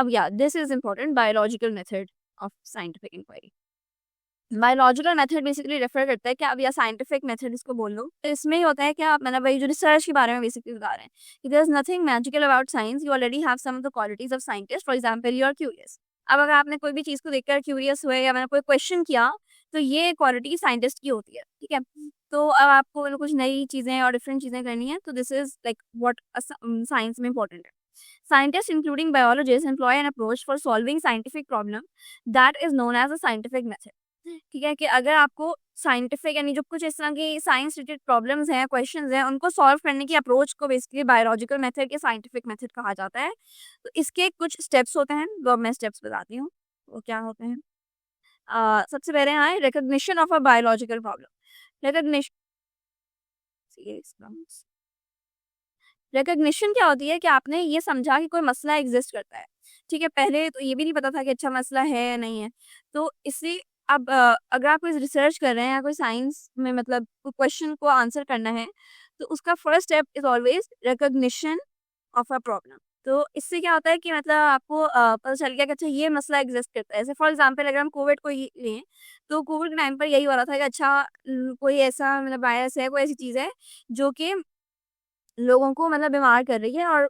अब या this is important, biological method of scientific inquiry. Biological method basically refer करता है कि अब या साइंटिफिक मेथड इसको बोल लो, तो इसमें ही होता है कि आप मतलब वही जो रिसर्च के बारे में बेसिकली बता रहे हैं कि there is nothing magical about science, you already have some of the qualities of scientist, for example you are curious. अब अगर आपने कोई भी चीज़ को देखकर क्यूरियस हुए या मैंने कोई क्वेश्चन किया, तो ये क्वालिटी साइंटिस्ट की होती है, ठीक है। तो अब आपको मतलब कुछ नई चीज़ें और डिफरेंट चीज़ें करनी है, तो this is like what science में इंपॉर्टेंट है। Scientists, including biologists, employ an approach for solving scientific problem that is known as a scientific method। ठीक है कि अगर आपको साइंटिफिक यानी जो कुछ इस तरह की साइंस रिलेटेड प्रॉब्लम्स हैं, क्वेश्चंस हैं, उनको सॉल्व करने की अप्रोच को बेसिकली बायोलॉजिकल मेथड या साइंटिफिक मेथड कहा जाता है। तो इसके कुछ स्टेप्स होते हैं, वो मैं स्टेप्स बताती हूँ वो क्या होते हैं। सबसे पहले आए recognition of a biological problem. Recognition recognition क्या होती है कि आपने ये समझा कि कोई मसला एग्जिस्ट करता है, ठीक है। पहले तो ये भी नहीं पता था कि अच्छा मसला है या नहीं है। तो इससे अब अगर आप कोई रिसर्च कर रहे हैं या कोई साइंस में मतलब क्वेश्चन को आंसर करना है, तो उसका first step is always recognition of a problem. तो इससे क्या होता है कि मतलब आपको पता चल गया कि अच्छा ये मसला एग्जिस्ट करता है। जैसे फॉर एग्जांपल अगर हम कोविड को ही लें, तो कोविड के टाइम पर यही हो रहा था कि अच्छा कोई ऐसा मतलब वायरस है, कोई ऐसी चीज़ है जो कि लोगों को मतलब बीमार कर रही है और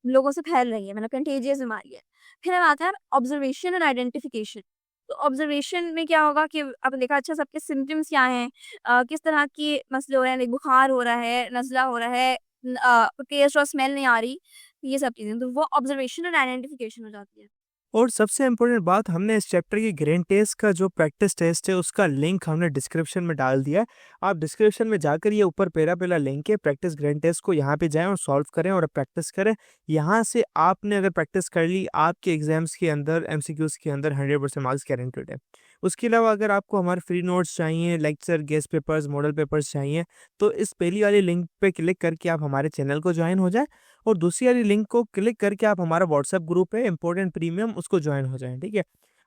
लोगों से फैल रही है, मतलब कंटेजियस बीमारी है। फिर अब आता है ऑब्जर्वेशन एंड आइडेंटिफिकेशन। तो ऑब्जर्वेशन में क्या होगा कि आपने देखा अच्छा सबके सिम्पटम्स क्या हैं, किस तरह के मसले हो रहे हैं, लाइक बुखार हो रहा है, नज़ला हो रहा है, टेस्ट और स्मेल नहीं आ रही, ये सब चीज़ें, तो वो ऑब्जर्वेशन एंड आइडेंटिफिकेशन हो जाती है। और सबसे इम्पोर्टेंट बात, हमने इस चैप्टर की ग्रेन टेस्ट का जो प्रैक्टिस टेस्ट है उसका लिंक हमने डिस्क्रिप्शन में डाल दिया है। आप डिस्क्रिप्शन में जाकर ये ऊपर पहला लिंक है प्रैक्टिस ग्रेन टेस्ट को, यहाँ पे जाएं और सॉल्व करें और प्रैक्टिस करें। यहाँ से आपने अगर प्रैक्टिस कर ली, आपके एग्जाम्स के अंदर एमसीक्यूज के अंदर 100% मार्क्स गारंटेड है। उसके अलावा अगर आपको हमारे फ्री नोट्स चाहिए, lecture, guest papers, model papers चाहिए, तो इस पहली वाली लिंक पे क्लिक करके आप हमारे चैनल को ज्वाइन हो जाए और दूसरी वाली लिंक को क्लिक करके आप हमारा व्हाट्सएप ग्रुप है इम्पोर्टेंट प्रीमियम, उसको ज्वाइन हो जाएं, ठीक है।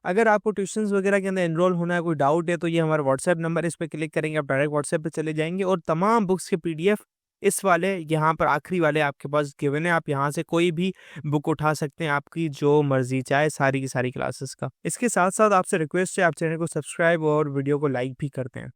अगर आपको ट्यूशंस वगैरह के अंदर एनरोल होना है, कोई डाउट है, तो ये हमारा व्हाट्सएप नंबर है, इस पर क्लिक करेंगे आप डायरेक्ट व्हाट्सएप पे चले जाएंगे और तमाम बुक्स के पीडीएफ इस वाले यहाँ पर आखिरी वाले आपके पास गिवन है। आप यहाँ से कोई भी बुक उठा सकते हैं, आपकी जो मर्जी चाहे, सारी की सारी क्लासेस का। इसके साथ साथ आपसे रिक्वेस्ट है, आप चैनल को सब्सक्राइब और वीडियो को लाइक भी करते हैं।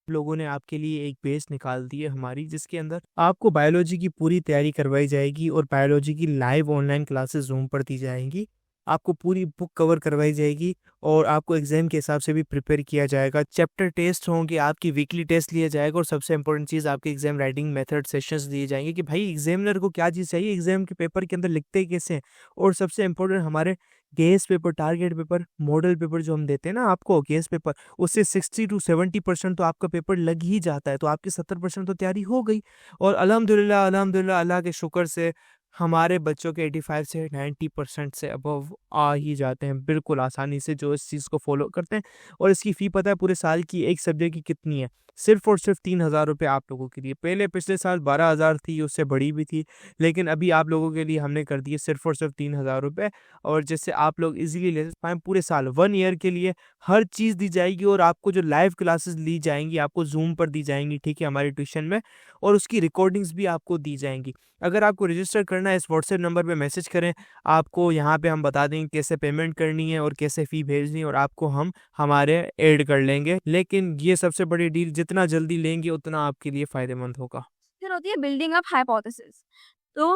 लोगों ने आपके लिए एक पेज निकाल दी है हमारी, जिसके अंदर आपको बायोलॉजी की पूरी तैयारी करवाई जाएगी और बायोलॉजी की लाइव ऑनलाइन क्लासेस जूम पर दी जाएंगी। आपको पूरी बुक कवर करवाई जाएगी और आपको एग्जाम के हिसाब से भी प्रिपेयर किया जाएगा। चैप्टर टेस्ट होंगे, आपकी वीकली टेस्ट लिया जाएगा और सबसे इंपॉर्टेंट चीज़, आपके एग्जाम राइटिंग मेथड सेशंस दिए जाएंगे कि भाई एग्जामिनर को क्या चीज़ चाहिए, एग्जाम के पेपर के अंदर लिखते कैसे हैं। और सबसे इंपॉर्टेंट, हमारे guess paper, target paper, model paper जो हम देते हैं ना आपको, गेस पेपर, उससे 60 to 70% तो आपका पेपर लग ही जाता है, तो आपकी 70% तो तैयारी हो गई। और अल्हम्दुलिल्लाह अल्हम्दुलिल्लाह अल्लाह के शुक्र से हमारे बच्चों के 85 से 90% से अबव आ ही जाते हैं बिल्कुल आसानी से, जो इस चीज़ को फॉलो करते हैं। और इसकी फ़ी पता है पूरे साल की एक सब्जेक्ट की कितनी है? सिर्फ और सिर्फ 3,000 रुपये आप लोगों के लिए। पहले पिछले साल 12,000 थी, उससे बड़ी भी थी, लेकिन अभी आप लोगों के लिए हमने कर दी है सिर्फ और सिर्फ 3,000 रुपये। और जिससे आप लोग इजीली ले पाएँ पूरे साल, 1 ईयर के लिए हर चीज़ दी जाएगी। और आपको जो लाइव क्लासेस ली जाएंगी, आपको जूम पर दी जाएंगी, ठीक है, हमारी ट्यूशन में, और उसकी रिकॉर्डिंग्स भी आपको दी जाएंगी। अगर आपको रजिस्टर करना है, इस व्हाट्सएप नंबर पे मैसेज करें, आपको यहाँ पे हम बता देंगे कैसे पेमेंट करनी है और कैसे फ़ी भेजनी है, और आपको हम हमारे ऐड कर लेंगे। लेकिन ये सबसे बड़ी डील, जितना जल्दी लेंगे उतना आपके लिए फ़ायदेमंद होगा। फिर होती है बिल्डिंग अप हाइपोथेसिस। तो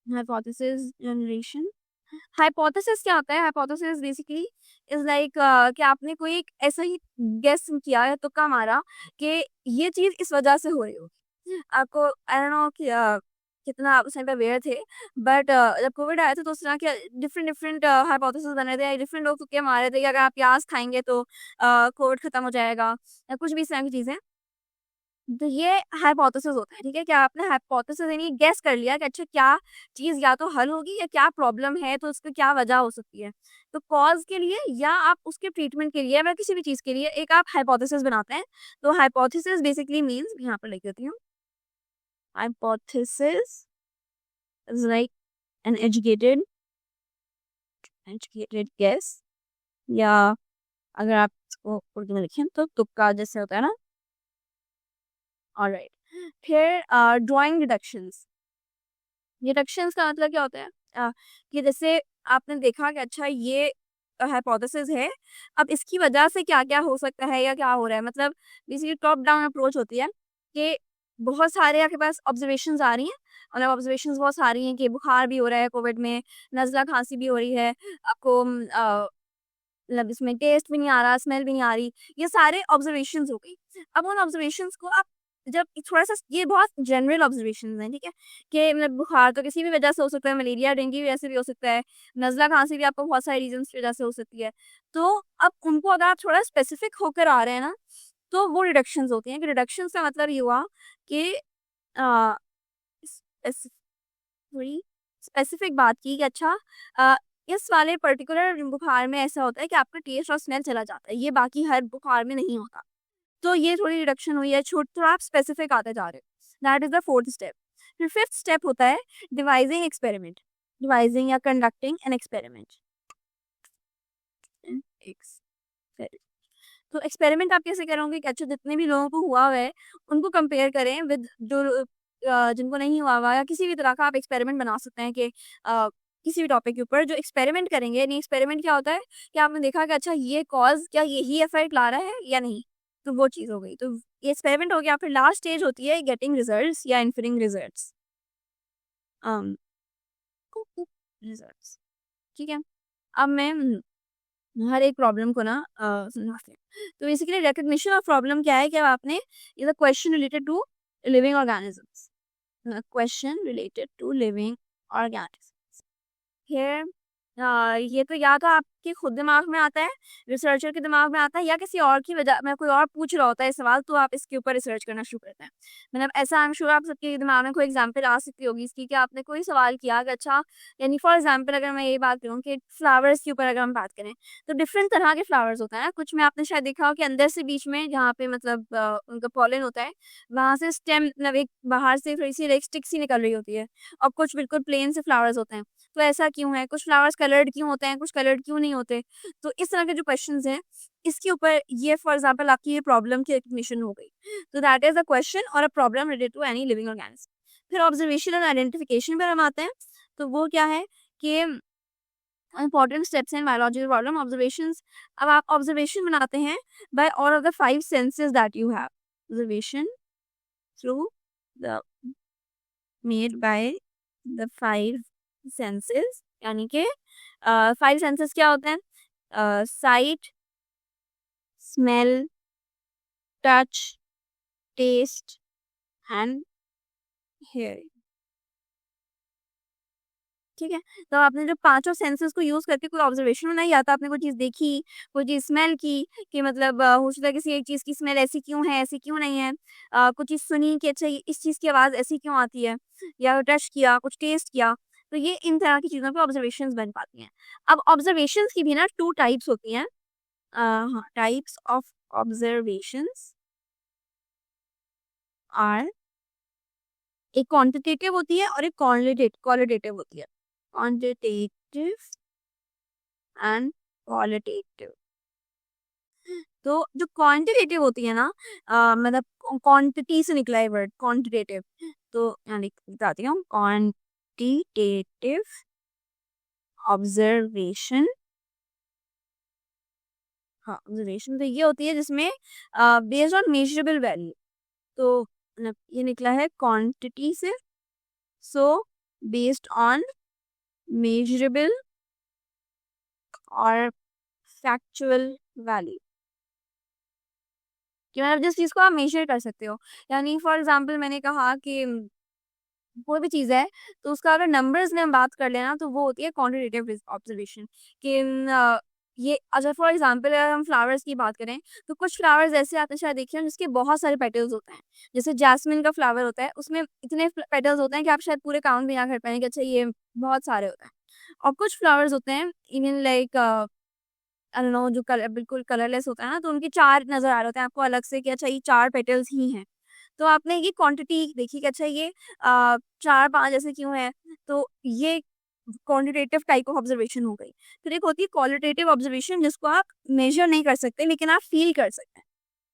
हाइपोथेसिस जनरेशन, हाइपोथेसिस क्या होता है? हाइपोथेसिस बेसिकली इज लाइक कि आपने कोई एक ऐसा ही गेस किया या तुक्का मारा कि ये चीज इस वजह से हो रही होगी। आपको आई डोंट नो कि कितना आप उस टाइम पे अवेयर थे, बट जब कोविड आया था तो उस तरह के डिफरेंट डिफरेंट हाइपोथेसिस बने थे, डिफरेंट लोग तुक्के मारे थे कि अगर आप प्याज खाएंगे तो कोविड खत्म हो जाएगा या कुछ भी इस तरह की चीजें। तो ये हाइपोथेसिस होता है, ठीक है। क्या आपने हाइपोथेसिस यानी गेस कर लिया कि अच्छा क्या चीज़ या तो हल होगी या क्या प्रॉब्लम है, तो उसकी क्या वजह हो सकती है। तो कॉज़ के लिए या आप उसके ट्रीटमेंट के लिए या किसी भी चीज़ के लिए एक आप हाइपोथेसिस बनाते हैं। तो हाइपोथेसिस बेसिकली मीन्स, यहाँ पर लिख देती हूँ, hypothesis is like an educated educated guess, या अगर आप इसको उर्दू में लिखें तो तुक्का जैसे होता है ना। ऑलराइट, फिर ड्राइंग डिडक्शंस। डिडक्शंस का मतलब क्या होता है? कि जैसे आपने देखा कि अच्छा ये हाइपोथेसिस है, अब इसकी वजह से क्या-क्या हो सकता है या क्या हो रहा है। मतलब बेसिकली टॉप डाउन अप्रोच होती है कि बहुत सारे आपके पास ऑब्जर्वेशंस आ रही हैं, मतलब ऑब्जर्वेशंस बहुत सारी हैं कि बुखार भी हो रहा है कोविड में, नज़ला खाँसी भी हो रही है, आपको मतलब इसमें टेस्ट भी नहीं आ रहा, स्मेल भी नहीं आ रही, ये सारे ऑब्जर्वेशंस हो गई। अब उन ऑब्जर्वेशंस को आप जब थोड़ा-सा ये बहुत जनरल ऑब्जर्वेशंस हैं, ठीक है? कि मतलब बुखार तो किसी भी वजह से हो सकता है, मलेरिया, डेंगू की वजह से भी हो सकता है, नज़ला खाँसी भी आपको बहुत सारे रीज़न्स की वजह से हो सकती है। तो अब उनको अगर आप थोड़ा स्पेसिफिक होकर आ रहे हैं ना, तो वो रिडक्शंस होती हैं कि रिडक्शंस का मतलब ये हुआ कि अ, स्पेसिफ थोड़ी स्पेसिफिक बात की कि अच्छा अ, इस वाले पर्टिकुलर बुखार में ऐसा होता है कि आपका टेस्ट और स्मेल चला जाता है, ये बाकी हर बुखार में नहीं होता। तो ये थोड़ी रिडक्शन हुई है, छूट थोड़ा आप स्पेसिफिक आते जा रहे हो। That is the 4th step. फिर 5th स्टेप होता है डिवाइसिंग एक्सपेरिमेंट, डिवाइसिंग या conducting an experiment. An experiment. तो एक्सपेरिमेंट आप कैसे करोगे कि अच्छा जितने भी लोगों को हुआ हुआ है, उनको कंपेयर करें विद जो जिनको नहीं हुआ हुआ या किसी भी तरह का आप एक्सपेरिमेंट बना सकते हैं कि किसी भी टॉपिक के ऊपर जो एक्सपेरिमेंट करेंगे यानी एक्सपेरिमेंट क्या होता है कि आपने देखा कि अच्छा ये कॉज़ क्या यही इफ़ेक्ट ला रहा है या नहीं? तो वो चीज़ हो गई। तो ये एक्सपेरिमेंट हो गया, फिर लास्ट स्टेज होती है गेटिंग रिजल्ट्स या इन्फेरिंग रिजल्ट्स। अम, रिजल्ट्स, ठीक है? अब मैं हर एक प्रॉब्लम को ना समझाते हैं। तो बेसिकली रिकॉग्निशन ऑफ प्रॉब्लम क्या है कि अब आपने is a question related to living organisms. Question related to living organisms. Here ये तो या तो आपके खुद दिमाग में आता है, रिसर्चर के दिमाग में आता है या किसी और की वजह में कोई और पूछ रहा होता है सवाल तो आप इसके ऊपर रिसर्च करना शुरू करते हैं। मतलब ऐसा आई एम श्योर आप सबके दिमाग में कोई एग्ज़ाम्पल आ सकती होगी इसकी कि आपने कोई सवाल किया कि अच्छा यानी फॉर एग्ज़ाम्पल अगर मैं ये बात करूँ कि फ्लावर्स के ऊपर अगर हम बात करें, तो डिफरेंट तरह के फ्लावर्स होते हैं। कुछ में आपने शायद देखा हो कि अंदर से बीच में जहाँ पे मतलब उनका पॉलन होता है, वहाँ से स्टेम मतलब एक बाहर से थोड़ी-सी एक स्टिक सी निकल रही होती है और कुछ बिल्कुल प्लेन से फ्लावर्स होते हैं। तो ऐसा क्यों है? कुछ फ्लावर्स कलर्ड क्यों होते हैं, कुछ कलर्ड क्यों नहीं होते? तो इस तरह के जो क्वेश्चन्स हैं, इसके ऊपर ये फॉर एग्ज़ाम्पल आपकी ये प्रॉब्लम की रिकॉग्निशन हो गई। तो दैट इज़ अ क्वेश्चन और a problem related to any living organism. फिर ऑब्जर्वेशन एंड आइडेंटिफिकेशन पर हम आते हैं, तो वो क्या है कि important steps in biological problem observations. अब आप ऑब्जर्वेशन बनाते हैं by all of the 5 senses that you have. Observation through the made by the 5 senses यानी कि 5 सेंसेस क्या होते हैं? Sight, smell, touch, taste and hearing. ठीक है? तो आपने जब पाँचों सेंसेस को यूज़ करके कोई ऑब्जर्वेशन बनाई या तो आपने कोई चीज़ देखी, कोई चीज़ स्मेल की कि मतलब हो सकता है किसी एक चीज़ की स्मेल ऐसी क्यों है, ऐसी क्यों नहीं है? कुछ चीज़ सुनी कि अच्छा इस चीज़ की आवाज़ ऐसी क्यों आती है? या टच किया, कुछ टेस्ट किया, तो ये इन तरह की चीज़ों पे ऑब्जर्वेशंस बन पाती हैं। अब ऑब्जर्वेशंस की भी ना 2 टाइप्स होती हैं। हाँ, टाइप्स ऑफ ऑब्जर्वेशंस आर एक क्वांटिटेटिव होती है और एक क्वालिटेटिव होती है। Quantitative and qualitative. तो जो क्वांटिटेटिव होती है ना मतलब क्वांटिटी से निकला है वर्ड क्वांटिटेटिव। तो यहाँ लिख बताती हूँ क्वांटिटेटिव ऑब्जर्वेशन। हाँ, ऑब्जर्वेशन तो ये होती है जिसमें बेस्ड ऑन मेजरेबल वैल्यू। तो मतलब ये निकला है क्वांटिटी से, सो बेस्ड ऑन मेजरेबल और फैक्चुअल वैल्यू कि मतलब जिस चीज़ को आप मेज़र कर सकते हो। यानी फॉर एग्ज़ाम्पल मैंने कहा कि कोई भी चीज़ है, तो उसका अगर नंबर्स में हम बात कर लें ना, तो वो होती है क्वांटिटेटिव ऑब्जर्वेशन कि ये अच्छा फॉर एग्ज़ाम्पल अगर हम फ्लावर्स की बात करें, तो कुछ फ्लावर्स ऐसे आते हैं शायद देखे हों जिसके बहुत सारे पेटल्स होते हैं। जैसे जैस्मिन का फ्लावर होता है, उसमें इतने पेटल्स होते हैं कि आप शायद पूरे काउंट भी ना कर पाएँ कि अच्छा ये बहुत सारे होते हैं। और कुछ फ्लावर्स होते हैं even like I don't know जो कलर बिल्कुल कलरलेस होता है ना, तो उनके 4 नज़र आ रहे होते हैं आपको अलग से कि अच्छा ये 4 पेटल्स ही हैं। तो आपने ये क्वांटिटी देखी कि अच्छा ये 4-5 ऐसे क्यों हैं? तो ये क्वांटिटेटिव टाइप ऑफ ऑब्जर्वेशन हो गई। फिर एक होती है क्वालिटेटिव ऑब्जर्वेशन जिसको आप मेज़र नहीं कर सकते लेकिन आप फ़ील कर सकते हैं।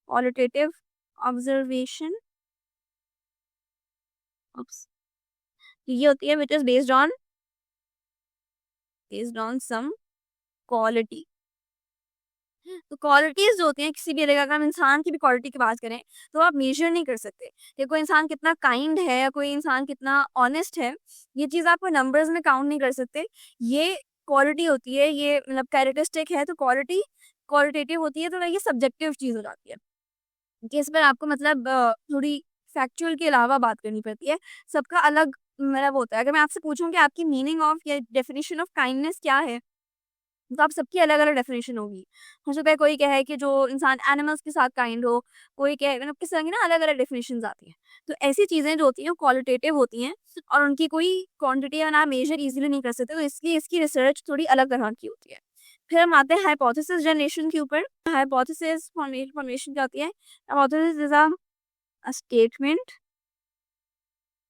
क्वालिटेटिव ऑब्जर्वेशन ऑब्स ये होती है which is based on based on some quality. तो क्वालिटीज जो होती हैं किसी भी जगह, अगर हम इंसान की भी क्वालिटी की बात करें तो आप मेजर नहीं कर सकते कि कोई इंसान कितना काइंड है या कोई इंसान कितना ऑनेस्ट है। ये चीज़ आप नंबर्स में काउंट नहीं कर सकते। ये क्वालिटी होती है, ये मतलब कैरेक्टरिस्टिक है। तो क्वालिटी क्वालिटेटिव होती है, तो ये सब्जेक्टिव चीज़ हो जाती है कि इस पर आपको मतलब थोड़ी फैक्चुअल के अलावा बात करनी पड़ती है। सबका अलग मतलब होता है। अगर मैं आपसे पूछूं कि आपकी मीनिंग ऑफ या डेफिनेशन ऑफ काइंडनेस क्या है, तो आप सबकी अलग-अलग डेफिनेशन होगी। हो सकता है कोई कहे कि जो इंसान एनिमल्स के साथ काइंड हो, कोई कहे मतलब किस तरह की ना अलग-अलग डेफिनेशंस आती हैं। तो ऐसी चीज़ें जो होती हैं वो क्वालिटेटिव होती हैं और उनकी कोई क्वांटिटी या ना मेजर ईज़िली नहीं कर सकते, तो इसलिए इसकी रिसर्च थोड़ी अलग तरह की होती है। फिर हम आते हैं हाइपोथेसिस जनरेशन के ऊपर। हाइपोथेसिस फॉर्मेशन क्या होती है? Hypothesis is a statement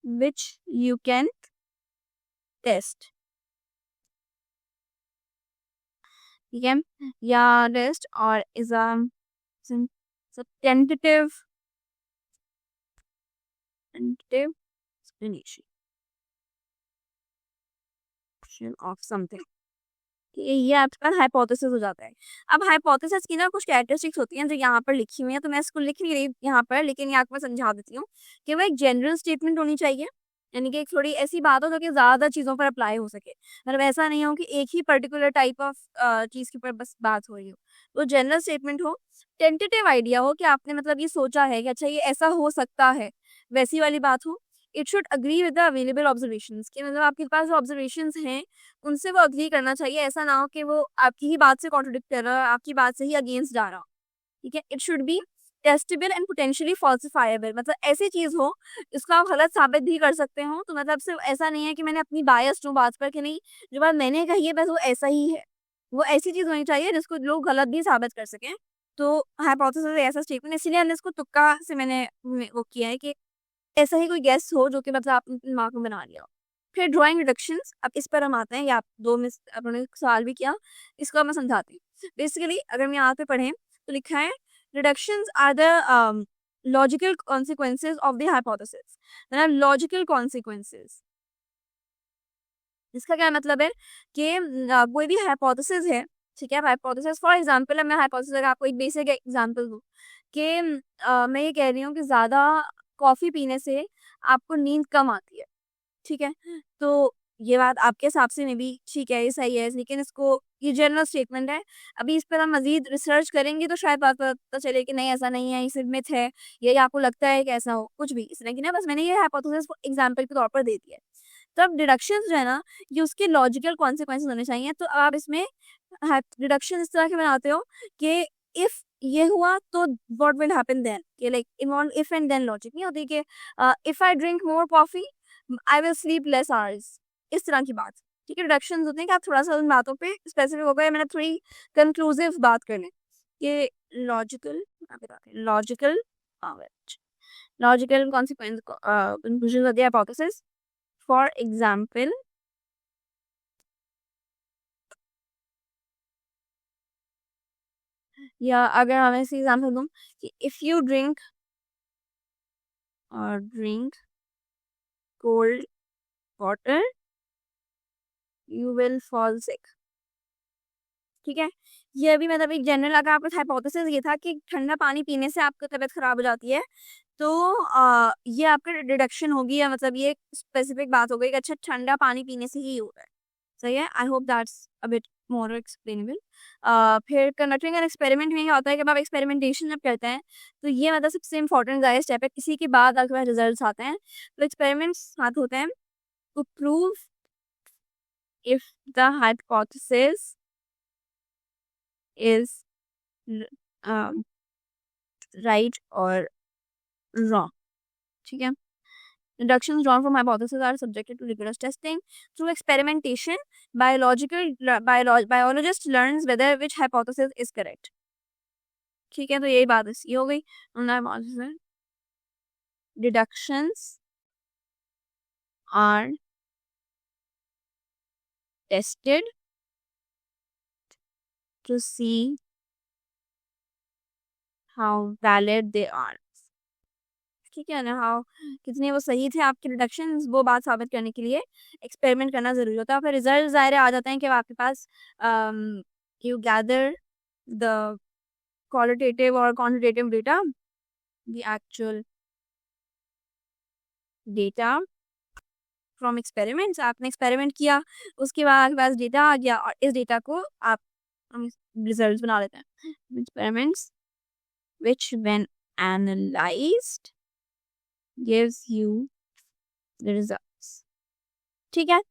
which you can test. ठीक है? या टेस्ट और is a Some tentative explanation of something। कि ये आपका हाइपोथेसिस हो जाता है। अब हाइपोथेसिस की ना कुछ कैरेक्टरिस्टिक्स होती हैं जो यहाँ पर लिखी हुई हैं, तो मैं इसको लिख नहीं रही यहाँ पर, लेकिन ये आपको मैं समझा देती हूँ कि वो एक जनरल स्टेटमेंट होनी चाहिए। यानी कि एक थोड़ी ऐसी बात हो जो कि ज़्यादा चीज़ों पर अप्लाई हो सके। मतलब ऐसा नहीं हो कि एक ही पर्टिकुलर टाइप ऑफ चीज़ के ऊपर बस बात हो रही हो। तो जनरल स्टेटमेंट हो, टेंटेटिव आइडिया हो कि आपने मतलब ये सोचा है कि अच्छा ये ऐसा हो सकता है, वैसी वाली बात हो। It should agree with the available observations, कि मतलब आपके पास जो ऑब्जर्वेशंस हैं उनसे वो एग्री करना चाहिए। ऐसा ना हो कि वो आपकी ही बात से कॉन्ट्रडिक्ट कर रहा है, आपकी बात से ही अगेंस्ट जा रहा हो। ठीक है? It should be testable and potentially falsifiable, मतलब ऐसी चीज़ हो जिसको आप गलत साबित भी कर सकते हो। तो मतलब सिर्फ ऐसा नहीं है कि मैंने अपनी बायस्ड हूँ बात पर, कि नहीं जो बात मैंने कही है बस वो ऐसा ही है। वो ऐसी चीज़ होनी चाहिए जिसको लोग गलत भी साबित कर सकें। तो हाइपोथेसिस ऐसा स्टेटमेंट, इसीलिए हमने इसको तुक्का से मैंने वो किया है कि ऐसा ही कोई गेस हो जो कि मतलब आपने अपने दिमाग में बना लिया हो। फिर ड्राइंग रिडक्शंस, अब इस पर हम आते हैं। ये आप 2 मिस आपने सवाल भी किया, इसको अब मैं समझाती हूँ। बेसिकली अगर हम यहाँ पे पढ़ें तो लिखा है deductions are the logical consequences of the hypothesis. मतलब लॉजिकल कॉन्सिक्वेंसेस, इसका क्या मतलब है कि कोई भी हाइपोथेसिस है, ठीक है? हाइपोथेसिस फॉर एग्जांपल, अब मैं हाइपोथेसिस अगर आपको एक बेसिक एग्जांपल दूँ कि मैं ये कह रही हूँ कि ज़्यादा कॉफ़ी पीने से आपको नींद कम आती है। ठीक है? तो ये बात आपके हिसाब से मे बी ठीक है, ये सही है, लेकिन इसको ये जनरल स्टेटमेंट है। अभी इस पर हम मज़ीद रिसर्च करेंगे तो शायद बात पता चले कि नहीं ऐसा नहीं है, ये सिर्फ मिथ है, ये आपको लगता है कि ऐसा हो, कुछ भी। इस तरह की ना, बस मैंने ये हाइपोथेसिस को एग्ज़ाम्पल के तौर पर दे दिया है। तो अब डिडक्शंस जो है ना, ये उसके लॉजिकल कॉन्सिक्वेंसेस होने चाहिए। तो आप इसमें डिडक्शन इस तरह के बनाते हो कि इफ ये हुआ तो व्हाट विल हैपन देन, कि like involve if and then logic नहीं होती कि if I drink more coffee I will sleep less hours, इस तरह की बात। ठीक है? डिडक्शंस होते हैं कि आप थोड़ा-सा उन बातों पे स्पेसिफिक हो गए, मैंने थोड़ी कंक्लूसिव बात कर लें कि logical logical logical consequence conclusion of the hypothesis. For example, या अगर हम ऐसे एग्जाम्पल दूँ कि if you drink cold water you will fall sick. ठीक है? ये अभी मतलब एक जनरल, अगर आपका हाइपोथेसिस ये था कि ठंडा पानी पीने से आपकी तबीयत खराब हो जाती है, तो ये आपका डिडक्शन होगी, या मतलब ये स्पेसिफिक बात हो गई कि अच्छा ठंडा पानी पीने से ही होता है। सही है? I hope that's a bit more explainable. फिर कंडक्टिंग एन एक्सपेरिमेंट में क्या होता है कि जब आप एक्सपेरिमेंटेशन जब करते हैं, तो ये मतलब सबसे इम्पोर्टेंट ज़्यादा स्टेप है। इसी के बाद आपके पास रिजल्ट्स आते हैं। तो एक्सपेरिमेंट्स हाथ होते हैं to prove if the hypothesis is right और रॉन्ग। ठीक है? Deductions drawn from hypotheses are subjected to rigorous testing. Through experimentation, biologist learns whether which hypothesis is correct. ठीक है? तो यही बात इसकी हो गई। Deductions are tested to see how valid they are. ठीक है ना, हाउ कितने वो सही थे आपके डिडक्शंस, वो बात साबित करने के लिए एक्सपेरिमेंट करना ज़रूरी होता है। फिर रिजल्ट ज़ाहिर है आ जाते हैं कि आपके पास यू गैदर द क्वालिटेटिव और quantitative data, the actual data from experiments. आपने एक्सपेरिमेंट किया, उसके बाद आपके पास डेटा आ गया और इस डेटा को आप रिजल्ट्स बना लेते हैं। Experiments which when analyzed gives you the results। ठीक है।